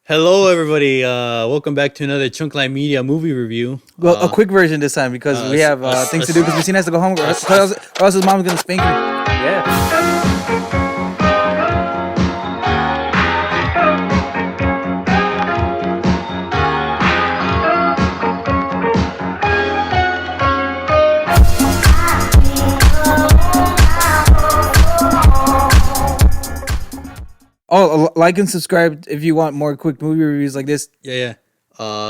Hello, everybody. Welcome back to another Chunklight Media movie review. Well, a quick version this time because we have things to do because Messina has to go home or else his mom's going to spank him. Yeah. Oh, like and subscribe if you want more quick movie reviews like this. Yeah.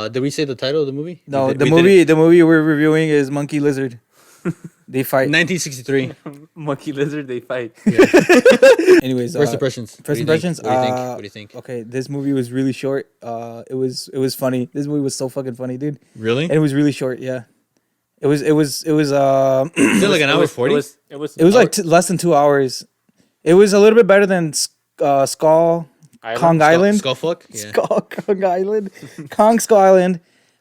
Did we say the title of the movie? No, We the did movie we're reviewing is Monkey Lizard. They fight. 1963. Monkey lizard, they fight. Anyways, First impressions. First impressions. What do you think? What do you think? Okay, this movie was really short. It was funny. This movie was so fucking funny, dude. Really? And it was really short. Yeah. It was. Is it like an hour 40? It was like less than 2 hours. It was a little bit better than Skull Kong Island. Skullfuck? Yeah. Kong Island. Kong Skull Island.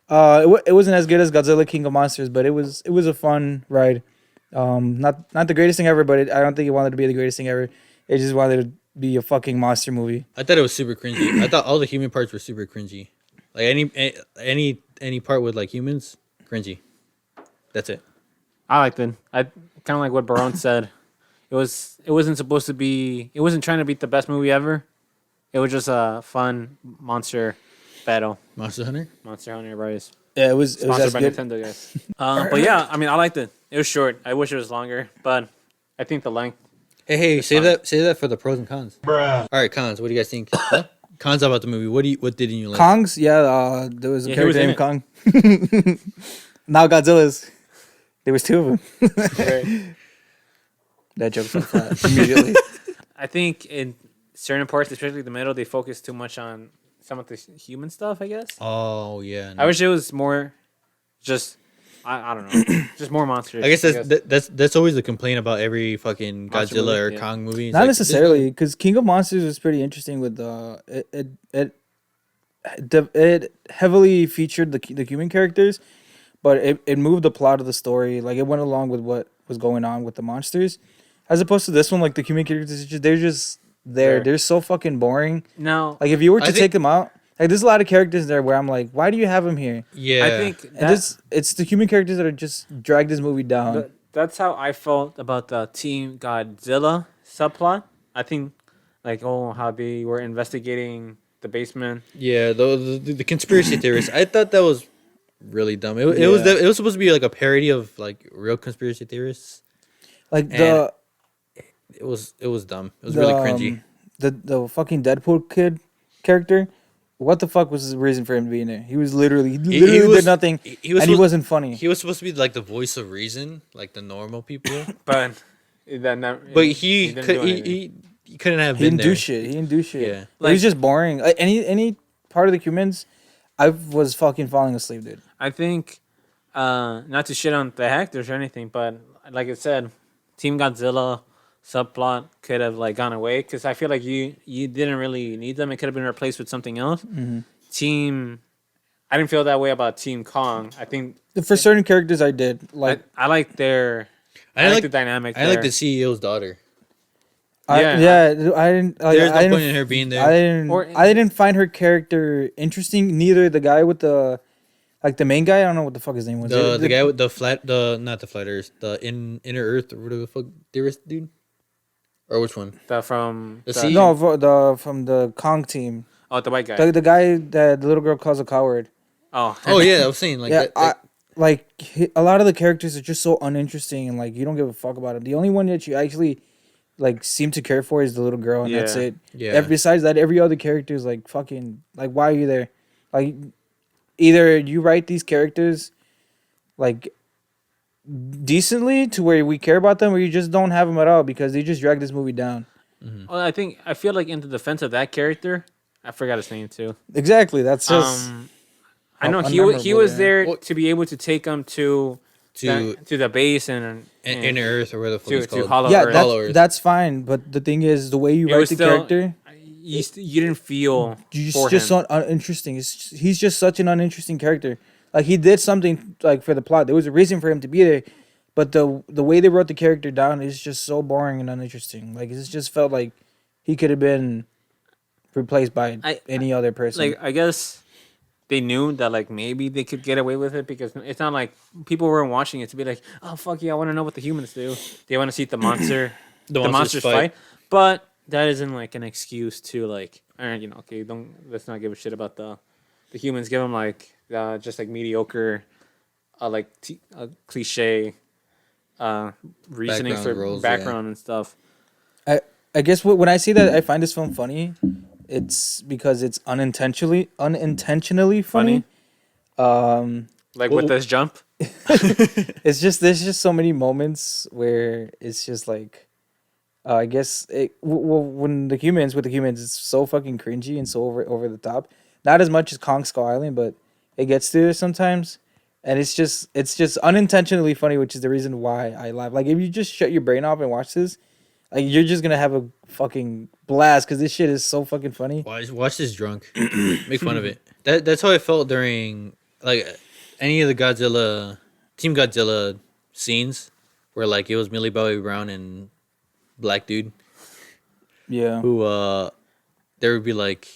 It wasn't as good as Godzilla King of Monsters, but it was a fun ride. Not the greatest thing ever, but I don't think it wanted to be the greatest thing ever. It just wanted to be a fucking monster movie. I thought it was super cringy. I thought all the human parts were super cringy. Like any part with like humans, cringy. That's it. I liked it. I kind of like what Barron said. It wasn't supposed to be. It wasn't trying to be the best movie ever. It was just a fun monster battle. Monster Hunter? Monster Hunter Rise. Yeah, it was Sponsored as by good. Nintendo, guys. But yeah, I mean, I liked it. It was short. I wish it was longer, but I think the length. Hey, save fine. that for the pros and cons. Bruh. All right, cons. What do you guys think? Huh? Cons about the movie. What didn't you like? Kongs, yeah. There was a Yeah, he was character in named Kong. Now Godzilla's. There was two of them. Right. That joke fell flat immediately. I think in certain parts, especially the middle, they focus too much on some of the human stuff, I guess. Oh yeah. I wish it was more just I don't know. Just more monsters. I guess that's always a complaint about every fucking Monster Godzilla movie, or yeah. Kong movie. It's Not like, necessarily, because King of Monsters was pretty interesting. With it heavily featured the human characters, but it moved the plot of the story. Like it went along with what was going on with the monsters, as opposed to this one. Like the human characters, they're just there. There. They're so fucking boring. No, Like if you were to I think- take them out, like there's a lot of characters there where I'm like, why do you have them here? Yeah. I think And it's the human characters that are just dragged this movie down. that's how I felt about the Team Godzilla subplot. I think like how they were investigating the basement. Yeah, the conspiracy theorists. I thought that was really dumb. It Yeah. was supposed to be like a parody of like real conspiracy theorists. Like And It was dumb. It was really cringy. The fucking Deadpool kid character. What the fuck was the reason for him to be in there? He was literally did nothing, and he supposed- wasn't funny. He was supposed to be like the voice of reason, like the normal people. But that never, But he didn't do anything. he couldn't have He been didn't there. do shit. He didn't do shit. Yeah. He was just boring. Like, any part of the humans, I was fucking falling asleep, dude. I think not to shit on the actors or anything, but like I said, Team Godzilla subplot could have like gone away because I feel like you didn't really need them. It could have been replaced with something else. I didn't feel that way about Team Kong. I think For certain characters, I did. Like, I like their I like the dynamic. I like there. the CEO's daughter. I didn't. Like, There's no I didn't point in her being there. I didn't find her character interesting. Neither the guy with the, like the main guy. I don't know what the fuck his name was. The guy with not the flat earth, the inner earth or whatever the fuck dearest dude. Or which one? From The the, sea- No, from the Kong team. the white guy. The guy that the little girl calls a coward. Oh, Oh yeah, I was saying like Yeah, that. a lot of the characters are just so uninteresting, and like you don't give a fuck about them. The only one that you actually like seem to care for is the little girl, and that's Yeah. it. Yeah. Besides that, every other character is like fucking like, why are you there? Like, either you write these characters like decently to where we care about them, or you just don't have them at all because they just drag this movie down. well, I feel like in the defense of that character, I forgot his name too. Exactly. That's just I know how he unmemorable, was yeah. there Well, to be able to take them to the base and Inner earth or where the fuck to it's called. Hollow yeah, Earth. Hollow Earth. that's fine. But the thing is, the way you It write was the still- character. You didn't feel He's for just him. so uninteresting. He's just such an uninteresting character. Like he did something like for the plot. There was a reason for him to be there, but the way they wrote the character down is just so boring and uninteresting. Like it just felt like he could have been replaced by I- any other person. Like, I guess they knew that like maybe they could get away with it because it's not like people weren't watching it to be like, oh fuck yeah, I want to know what the humans do. They want to see the The monsters monsters fight. fight. But that isn't like an excuse to like, okay, don't let's not give a shit about the humans. Give them like just like mediocre, cliche, reasoning Background for roles, background and stuff. I guess when I see that I find this film funny, it's because it's unintentionally funny. Like Well- with this jump. It's just there's just so many moments where it's just like, I guess when the humans it's so fucking cringy and so over the top. Not as much as Kong Skull Island, but it gets to there sometimes, and it's just unintentionally funny, which is the reason why I laugh. Like if you just shut your brain off and watch this, like you're just gonna have a fucking blast because this shit is so fucking funny. Watch this drunk. Make fun of it. That's how I felt during like any of the Team Godzilla scenes where like it was Millie Bobby Brown and Black Dude Yeah. who there would be like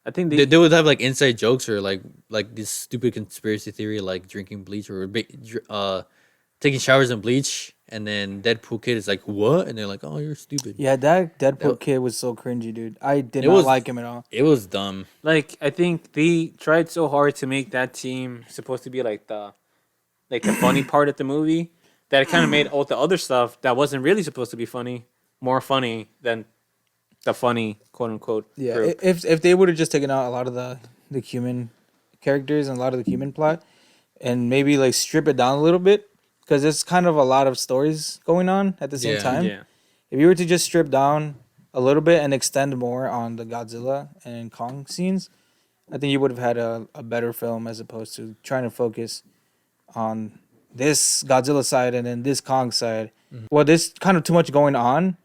I think they would have like inside jokes or like this stupid conspiracy theory like drinking bleach or taking showers in bleach, and then Deadpool kid is like what, and they're like, oh, you're stupid. Yeah, that Deadpool That- kid was so cringy, dude. I did It not was- like him at all. It was dumb. like I think they tried so hard to make that team supposed to be like the funny part of the movie that it kind of made all the other stuff that wasn't really supposed to be funny more funny than the funny quote unquote Yeah, group. if they would have just taken out a lot of the human characters and a lot of the human plot, and maybe like strip it down a little bit, because there's kind of a lot of stories going on at the same Yeah. time. Yeah. If you were to just strip down a little bit and extend more on the Godzilla and Kong scenes, I think you would have had a better film as opposed to trying to focus on this Godzilla side and then this Kong side. Well, there's kind of too much going on,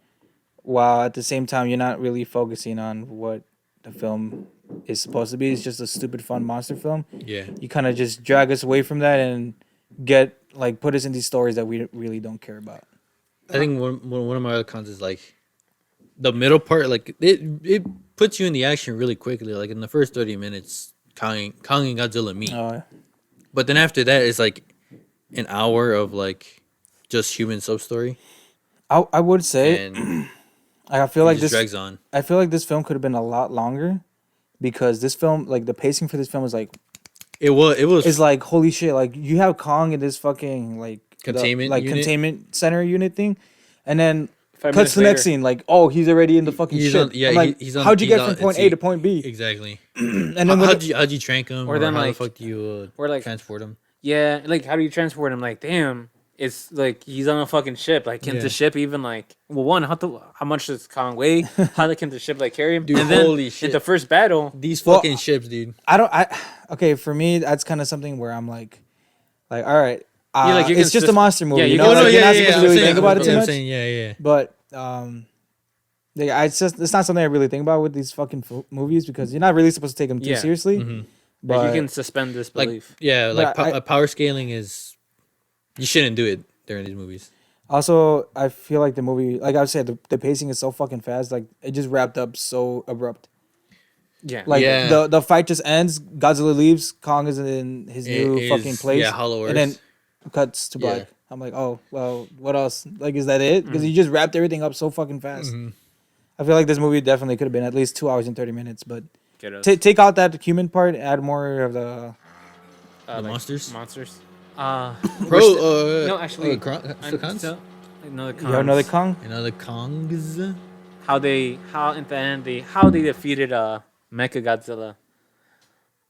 while at the same time you're not really focusing on what the film is supposed to be. It's just a stupid fun monster film. Yeah. You kind of just drag us away from that and put us in these stories that we really don't care about. I think one of my other cons is like the middle part, like it puts you in the action really quickly. Like in the first 30 minutes, Kong and Godzilla meet, but then after that, it's like an hour of like just human sub story, I would say and I feel like it just this drags on. I feel like this film could have been a lot longer, because this film, like the pacing for this film is like It was is like holy shit. Like you have Kong in this fucking like Containment unit? containment center unit thing, and then 5 cuts to the next minutes later. scene like, oh, he's already in the fucking He's ship. on- yeah, I'm like, he's on- how'd you he's get on from point at A sea. to point B? exactly. And then when How'd you trank him, Or or then, how like- the fuck do you or, like- transport him? Yeah, like how do you transport him? Like, damn, it's like he's on a fucking ship. Like, can Yeah. the ship even like? Well, one, how much does Kong weigh? How can the ship like carry him? Dude, and then holy shit. in the first battle, These Well, fucking ships, dude. Okay, for me that's kind of something where I'm like all right, Yeah, like, you can it's just a just- monster movie. yeah, you you know, can- like, no, you're not supposed to I'm really saying- think about it too I'm much. saying, yeah. But it's not something I really think about with these fucking movies, because you're not really supposed to take them too Yeah. seriously. Mhm. But like, you can suspend disbelief. Like But power scaling is, you shouldn't do it during these movies. also, I feel like the movie, like I said, the pacing is so fucking fast. Like it just wrapped up so abrupt. yeah, Like Yeah. the fight just ends. Godzilla leaves. Kong is in his new It fucking is- place. yeah, Hollow and then Earth. cuts to black. Yeah. I'm like, oh well, what else? Like, is that it? Because you just wrapped everything up so fucking fast. Mhm. I feel like this movie definitely could have been at least 2 hours and 30 minutes. But Get us. take out that human part, add more of the. The monsters? Monsters. No, actually, the cons? Another You have another Kong? Another Kongs. how in the end how they defeated Mecha Godzilla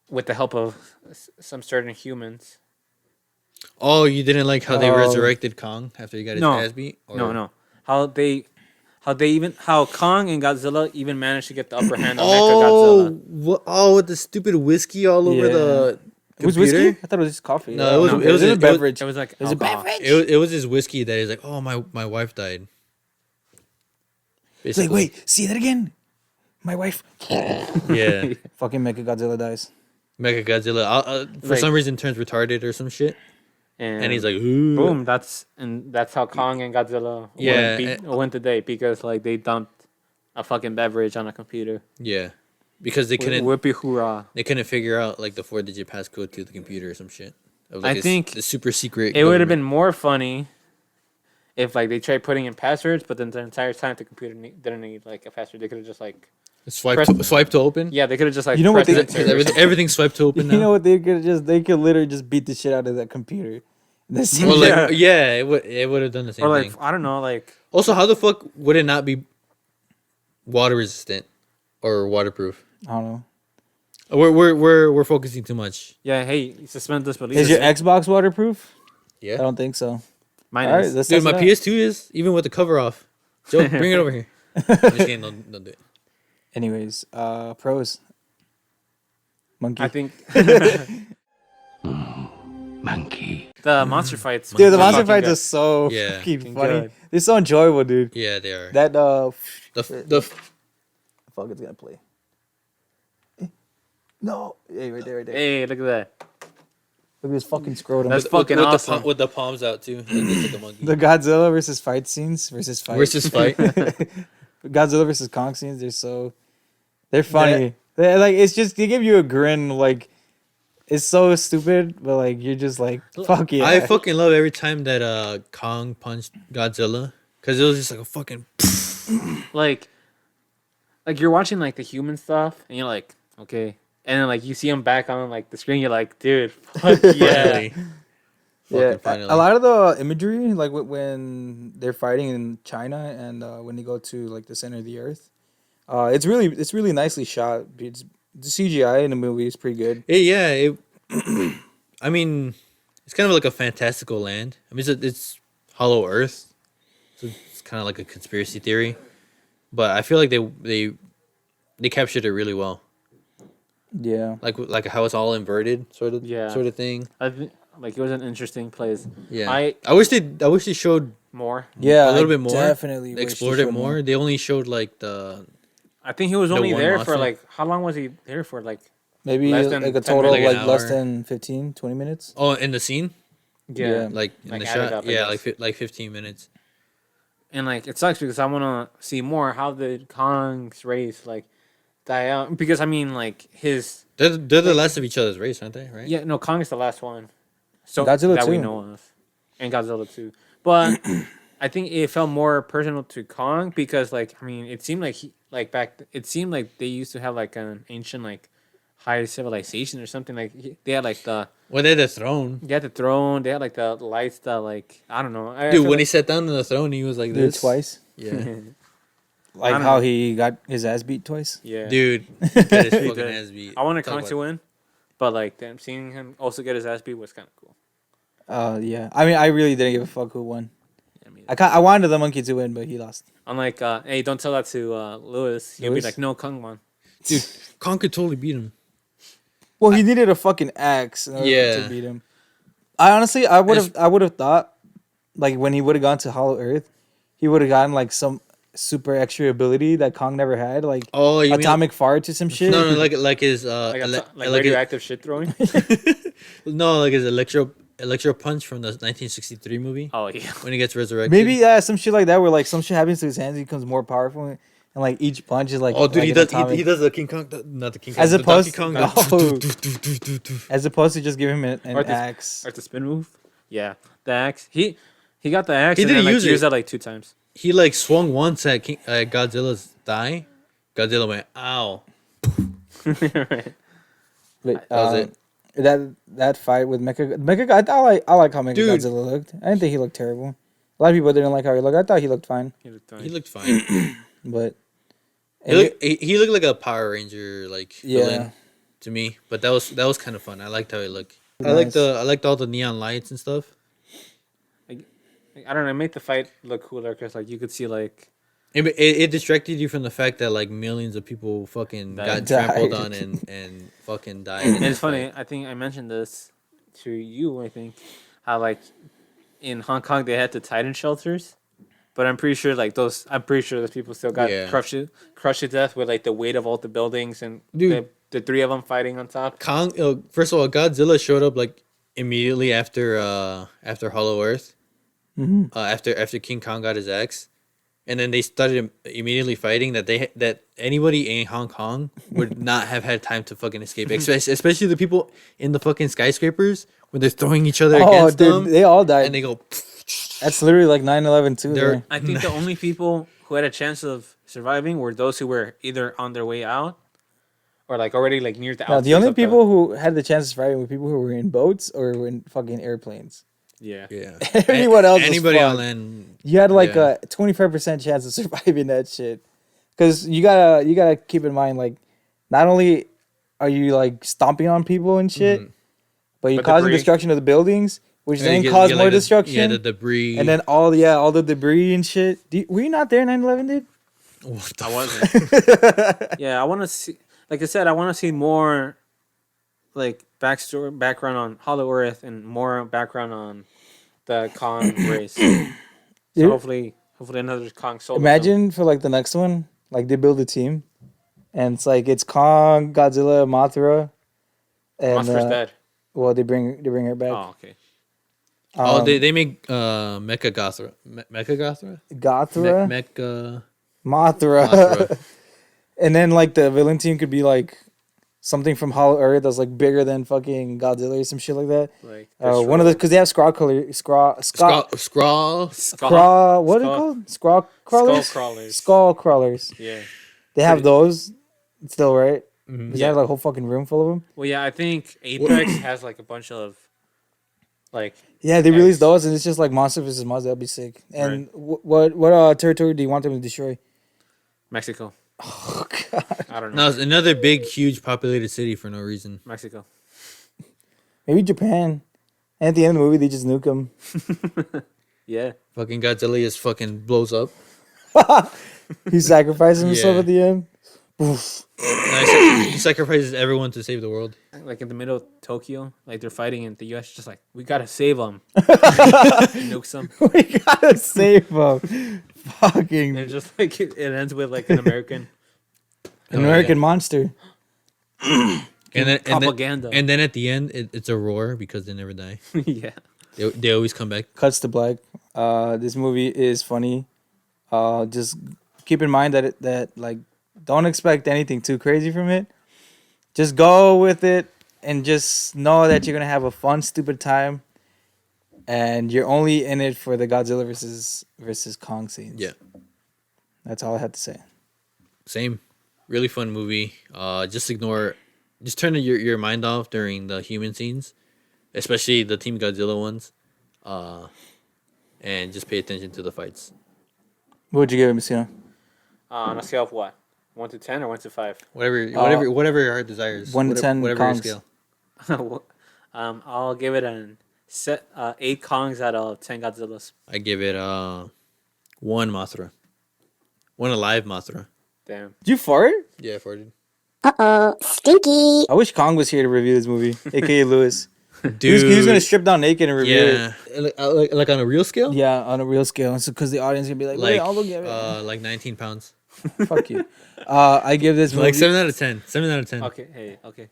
with the help of some certain humans. Oh, you didn't like how they Oh. resurrected Kong after he got his No. ass beat? Or- No. How Kong and Godzilla even managed to get the upper hand on Mecha Godzilla. With the stupid whiskey all over Yeah. the It was computer? whiskey? I thought it was just coffee. No, it was- No, it was a it was- beverage. It was like It was a alcohol. beverage. It was his whiskey that he's like, oh, my wife died. It's like, wait, see that again? My wife. Yeah. Fucking Mecha Godzilla dies. Mecha Godzilla for Like- some reason turns retarded or some shit. And he's like, ooh. boom, that's how Kong and Godzilla Yeah, went the day, because like they dumped a fucking beverage on a computer. Yeah. because they couldn't Whippy hoorah. they couldn't figure out like the 4-digit passcode to the computer or some shit. Of, I like, think the super secret. It would have been more funny if like they tried putting in passwords, but then the entire time the computer didn't need like a password. They could have just like swipe to open. yeah, they could have just like You know what pressed they- enter. Everything's swiped to open now. You know what they could literally just beat the shit out of that computer. Well, like it would have done the same or like thing. I don't know, like Also, how the fuck would it not be water resistant or waterproof? I don't know. We're focusing too much. yeah, hey, suspend disbelief. Is your Xbox waterproof? Yeah. I don't think so. Mine All right, is. let's Dude, test my it out. PS2 is even with the cover off. Joe, bring it over here. I'm just kidding. Don't do it. Anyways, pros. Monkey. I think Monkey. the monster fights. Dude, the were monster fucking fights good. are so Yeah. fucking Fucking funny. good. They're so enjoyable, dude. Yeah, they are. That The fuck it's gonna play. No, hey, right there. Hey, look at that. Look at his fucking scrotum. That's fucking awesome. with the palms out too. Like this is the monkey. The Godzilla versus fight scenes versus fight. Godzilla versus Kong scenes. They're funny. They're like it's just they give you a grin. Like it's so stupid, but like you're just like fuck yeah. I fucking love every time that Kong punched Godzilla because it was just like a fucking. like you're watching like the human stuff, and you're like, okay, and then like you see him back on like the screen, you're like, dude, fuck yeah. Finally. Yeah, Fucking finally. a lot of the imagery, like when they're fighting in China and when they go to like the center of the earth, it's really nicely shot. The CGI in the movie is pretty good. I mean, it's kind of like a fantastical land. I mean, it's Hollow Earth, so it's kind of like a conspiracy theory. But I feel like they captured it really well, Yeah, like how it's all inverted, sort of thing. I think like it was an interesting place. Yeah, I I wish they showed more. yeah, a little I bit more. Definitely They wish explored they it showed more. They only showed like the I think he was The only one there monster? for like how long was he there for? Like Maybe Less than like a 10 total of minutes. like Like an less hour. than 15, 20 minutes. in the scene, Yeah. like in Like the added shot, up, I yeah, guess. like 15 minutes. and like it sucks because I want to see more. How did Kong's race like die out? Because I mean like his They're the last of each other's race, aren't they? Right? yeah no Kong is the last one. So Godzilla that we too. know of, and Godzilla too. But I think it felt more personal to Kong because like I mean it seemed like it seemed like they used to have like an ancient like high civilization or something like they had like Well, they're the throne. they had the throne, they had like the lights that like I don't know. I Dude, feel when he like, sat down on the throne, he was like Did it this. twice. Yeah. Like don't how know. he got his ass beat twice. yeah, Dude, he got his He fucking did. ass beat. I wanted Talk Kong about to win, but like them seeing him also get his ass beat was kind of cool. Yeah. I mean, I really didn't give a fuck who won. I mean, I wanted the monkey to win, but he lost. unlike hey, don't tell that to Lewis. He'll Lewis? be like, no, Kong won. Dude, Kong could totally beat him. Well, he needed a fucking axe in order Yeah. to beat him. I would have thought, like when he would have gone to Hollow Earth, he would have gotten like some super extra ability that Kong never had, like Oh, you atomic fart or some shit. mean like his Like, like radioactive shit throwing. like his electro punch from the 1963 movie Oh yeah. when he gets resurrected. Maybe yeah, some shit like that where like some shit happens to his hands, he becomes more powerful, and like each punch is like Oh, dude, like he an does atomic- he does the King Kong, not the King Kong, As the opposed- Donkey Kong. Oh. as opposed to just give him an Or the- axe. Or the spin move. Yeah, the axe. He got the axe. He and then, didn't like, use it. used that like 2 times. He like swung once at Godzilla's thigh. Godzilla went, "Ow!" Right. But, was it. That fight with Mecha, I like how Dude. Godzilla looked. I didn't think he looked terrible. A lot of people didn't like how he looked. I thought he looked fine, He looked He fine. looked fine. but He looked like a Power Ranger like Yeah. villain to me, but that was kind of fun. I liked how he looked. Nice. I liked all the neon lights and stuff. I don't know. It made the fight look cooler because like you could see like It distracted you from the fact that like millions of people fucking got Died. trampled on and fucking died. in and that it's funny. fight. I think I mentioned this to you. I think how like in Hong Kong they had the Titan shelters, but I'm pretty sure those people still got Yeah. crushed to death with like the weight of all the buildings and Dude. the 3 of them fighting on top. Kong. First of all, Godzilla showed up like immediately after Hollow Earth. Mhm. After King Kong got his axe, and then they started immediately fighting, that anybody in Hong Kong would not have had time to fucking escape, especially the people in the fucking skyscrapers when they're throwing each other against them. They all died. And they go. That's literally like 9/11 too. They're- I think the only people who had a chance of surviving were those who were either on their way out or like already like near the No, the outskirts only of people who had the chance of surviving were people who were in boats or were in fucking airplanes. Yeah. Everyone else was Anybody on fucked. land. You had like Yeah. a 25% chance of surviving that shit. Because you gotta keep in mind, like, not only are you like stomping on people and shit, but you're But causing debris. destruction of the buildings, which Yeah, then you cause get, more like, destruction. Yeah, the debris. And then all the debris and shit. Were you not there 9/11, dude? What the I wasn't. Yeah, I want to see. Like I said, I want to see more, like background on Hollow Earth, and more background on the Kong race. So Yeah. hopefully another Kong solo. Imagine for like the next one, like they build a team, and it's like it's Kong, Godzilla, Mothra, and Monster's dead. well, they bring her back. Oh, okay. Oh, they make Mecha Gothra. Mecha Gothra? Gothra, Mecha Mothra, Mothra. and then like the villain team could be like something from Hollow Earth that's like bigger than fucking Godzilla or some shit like that. Like One of the because they have scrawl color Scrawl. scrawl what are they called? Scrawl crawlers. Skull crawlers. Skull crawlers. Yeah. They have those still, right? Mhm. Because they have like a whole fucking room full of them. Well, yeah, I think Apex has like a bunch of like. Yeah, they X. released those, and it's just like monster versus monster. That'd be sick. And what territory do you want them to destroy? Mexico. Oh god. I don't know. No, it's another big, huge populated city for no reason. Mexico. Maybe Japan. And at the end of the movie, they just nuke them. Yeah. Fucking Godzilla just fucking blows up. He sacrifices himself Yeah. at the end. Oof. He sacrifices everyone to save the world. Like in the middle of Tokyo, like they're fighting in the U.S. Just like we gotta save them. Nukes them. We gotta save him. Fucking And it's just like it ends with like an American an American monster. propaganda. And then at the end, it's a roar because they never die. Yeah. They always come back. Cuts to black. This movie is funny. Just keep in mind that like don't expect anything too crazy from it. Just go with it and just know that you're gonna have a fun, stupid time. And you're only in it for the Godzilla versus Kong scenes. Yeah. That's all I have to say. Same. Really fun movie. Just turn your mind off during the human scenes, especially the Team Godzilla ones. And just pay attention to the fights. What would you give it, Messina? On a scale of what? 1 to 10 or 1 to 5? Whatever your heart desires. 1 to 10 whatever your Kongs. scale. I'll give it an 8 Kongs out of 10 Godzillas. I give it 1 Mothra. 1 alive Mothra. Damn. Did you fart? Yeah, I farted. Stinky. I wish Kong was here to review this movie, aka Lewis. Dude. He was gonna strip down naked and review Yeah. Like on a real scale? it. Yeah, on a real scale. So because the audience gonna be like, wait, I'll look at it. Like 19 pounds. Fuck you. I give this movie Like 7 out of 10. 7 out of 10. Okay, hey, okay.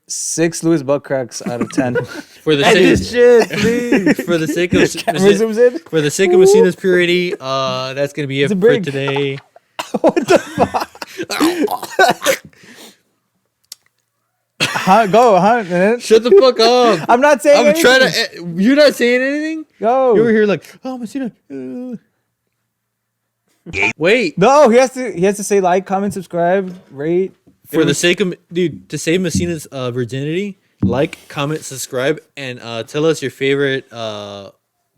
6 Lewis butt cracks out of 10. For the This sake, shit, please. for the sake of Camera zooms in. for the sake of Messina's purity, that's gonna be it a for break. today. What the fuck? Go, man. Shut the fuck up. I'm not saying I'm anything. trying to. You're not saying anything. Go. You were here like, oh, Messina. Wait. No, he has to say like, comment, subscribe, rate. For the sake of dude, to save Messina's virginity, like, comment, subscribe, and tell us your favorite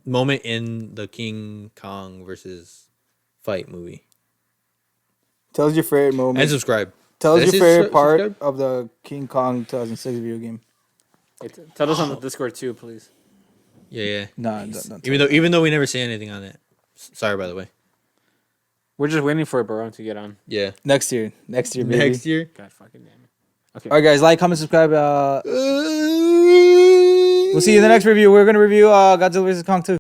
moment in the King Kong versus fight movie. Tell us your favorite moment. And subscribe. Tell us Did I your say favorite part subscribe? of the King Kong 2006 video game. Hey, tell us on the Discord too, please. Yeah. No, don't Even though we never say anything on it. Sorry, by the way. We're just waiting for Baron to get on. Yeah. Next year, baby. Next year. God fucking damn it. Okay. All right, guys, like, comment, subscribe. We'll see you in the next review. We're gonna review Godzilla vs Kong 2.